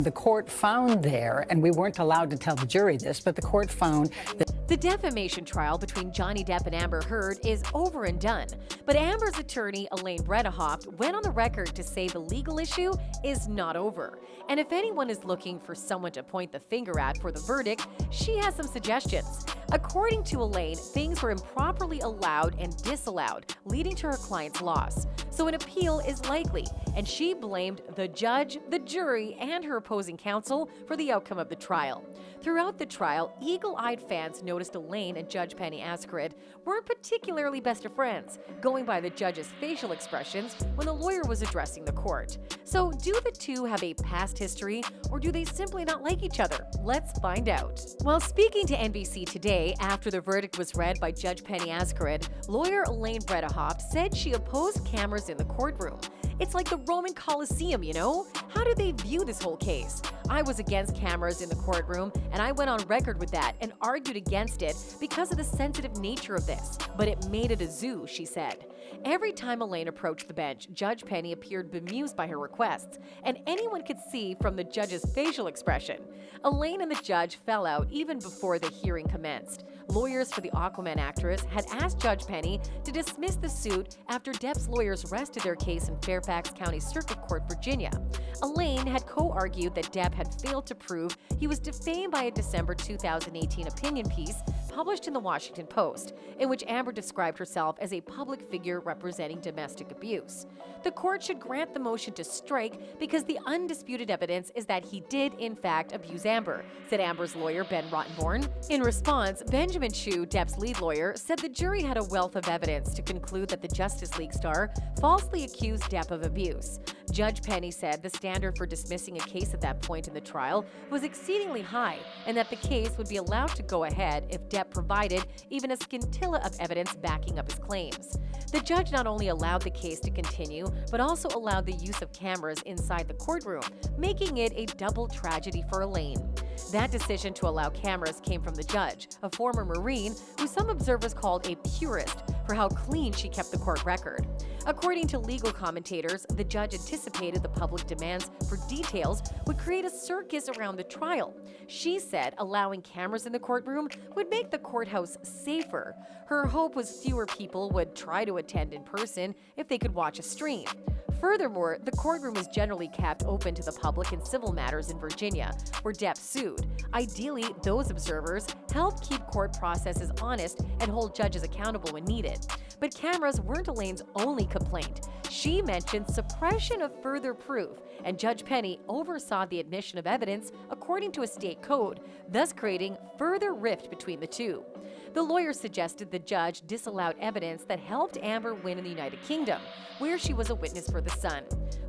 The court found there, and we weren't allowed to tell the jury this, but the court found that the defamation trial between Johnny Depp and Amber Heard is over and done. But Amber's attorney, Elaine Bredehoft, went on the record to say the legal issue is not over. And if anyone is looking for someone to point the finger at for the verdict, she has some suggestions. According to Elaine, things were improperly allowed and disallowed, leading to her client's loss. So an appeal is likely, and she blamed the judge, the jury, and her opposing counsel for the outcome of the trial. Throughout the trial, eagle-eyed fans noticed Elaine and Judge Penney weren't particularly best of friends, going by the judge's facial expressions when the lawyer was addressing the court. So do the two have a past history, or do they simply not like each other? Let's find out. While speaking to NBC Today after the verdict was read by Judge Penney, lawyer Elaine Bredehoft said she opposed cameras in the courtroom. It's like the Roman Colosseum, you know? How do they view this whole case? I was against cameras in the courtroom, and I went on record with that and argued against it because of the sensitive nature of this. But it made it a zoo, she said. Every time Elaine approached the bench, Judge Penney appeared bemused by her requests, and anyone could see from the judge's facial expression. Elaine and the judge fell out even before the hearing commenced. Lawyers for the Aquaman actress had asked Judge Penney to dismiss the suit after Depp's lawyers rested their case in Fairfax County Circuit Court, Virginia. Elaine had co-argued that Depp had failed to prove he was defamed by a December 2018 opinion piece published in the Washington Post, in which Amber described herself as a public figure representing domestic abuse. The court should grant the motion to strike because the undisputed evidence is that he did, in fact, abuse Amber, said Amber's lawyer Ben Rottenborn. In response, Benjamin Chu, Depp's lead lawyer, said the jury had a wealth of evidence to conclude that the Justice League star falsely accused Depp of abuse. Judge Penney said the standard for dismissing a case at that point in the trial was exceedingly high, and that the case would be allowed to go ahead if Depp provided even a scintilla of evidence backing up his claims. The judge not only allowed the case to continue, but also allowed the use of cameras inside the courtroom, making it a double tragedy for Elaine. That decision to allow cameras came from the judge, a former Marine who some observers called a purist for how clean she kept the court record. According to legal commentators, the judge anticipated the public demands for details would create a circus around the trial. She said allowing cameras in the courtroom would make the courthouse safer. Her hope was fewer people would try to attend in person if they could watch a stream. Furthermore, the courtroom is generally kept open to the public in civil matters in Virginia, where Depp sued. Ideally, those observers help keep court processes honest and hold judges accountable when needed. But cameras weren't Elaine's only complaint. She mentioned suppression of further proof, and Judge Penney oversaw the admission of evidence according to a state code, thus creating further rift between the two. The lawyer suggested the judge disallowed evidence that helped Amber win in the United Kingdom, where she was a witness for The Sun.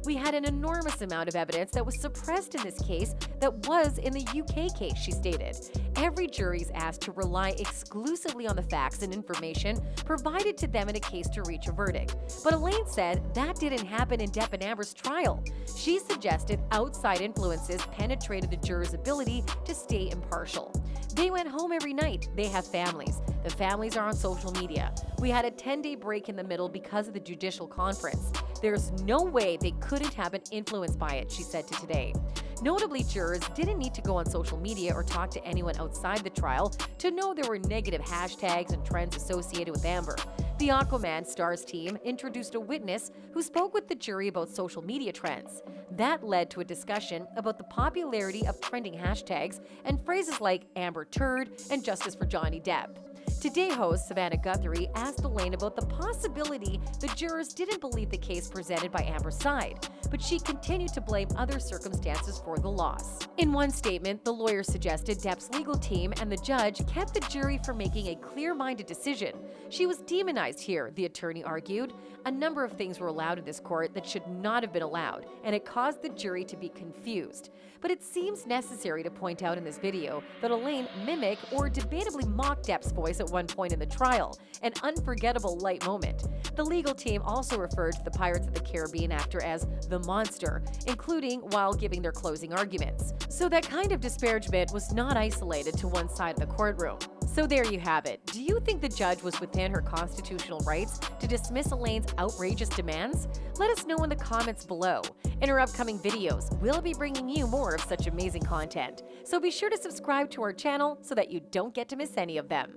We had an enormous amount of evidence that was suppressed in this case that was in the UK case, she stated. Every jury is asked to rely exclusively on the facts and information provided to them in a case to reach a verdict. But Elaine said that didn't happen in Depp and Amber's trial. She suggested outside influences penetrated the jurors' ability to stay impartial. They went home every night. They have families. The families are on social media. We had a 10-day break in the middle because of the judicial conference. There's no way they couldn't have been influenced by it, she said to Today. Notably, jurors didn't need to go on social media or talk to anyone outside the trial to know there were negative hashtags and trends associated with Amber. The Aquaman stars team introduced a witness who spoke with the jury about social media trends. That led to a discussion about the popularity of trending hashtags and phrases like Amber Turd and Justice for Johnny Depp. Today host Savannah Guthrie asked Elaine about the possibility the jurors didn't believe the case presented by Amber's side, but she continued to blame other circumstances for the loss. In one statement, the lawyer suggested Depp's legal team and the judge kept the jury from making a clear-minded decision. She was demonized here, the attorney argued. A number of things were allowed in this court that should not have been allowed, and it caused the jury to be confused. But it seems necessary to point out in this video that Elaine mimicked or debatably mocked Depp's voice at one point in the trial, an unforgettable light moment. The legal team also referred to the Pirates of the Caribbean actor as the monster, including while giving their closing arguments. So that kind of disparagement was not isolated to one side of the courtroom. So there you have it. Do you think the judge was within her constitutional rights to dismiss Elaine's outrageous demands? Let us know in the comments below. In our upcoming videos, we'll be bringing you more of such amazing content. So be sure to subscribe to our channel so that you don't get to miss any of them.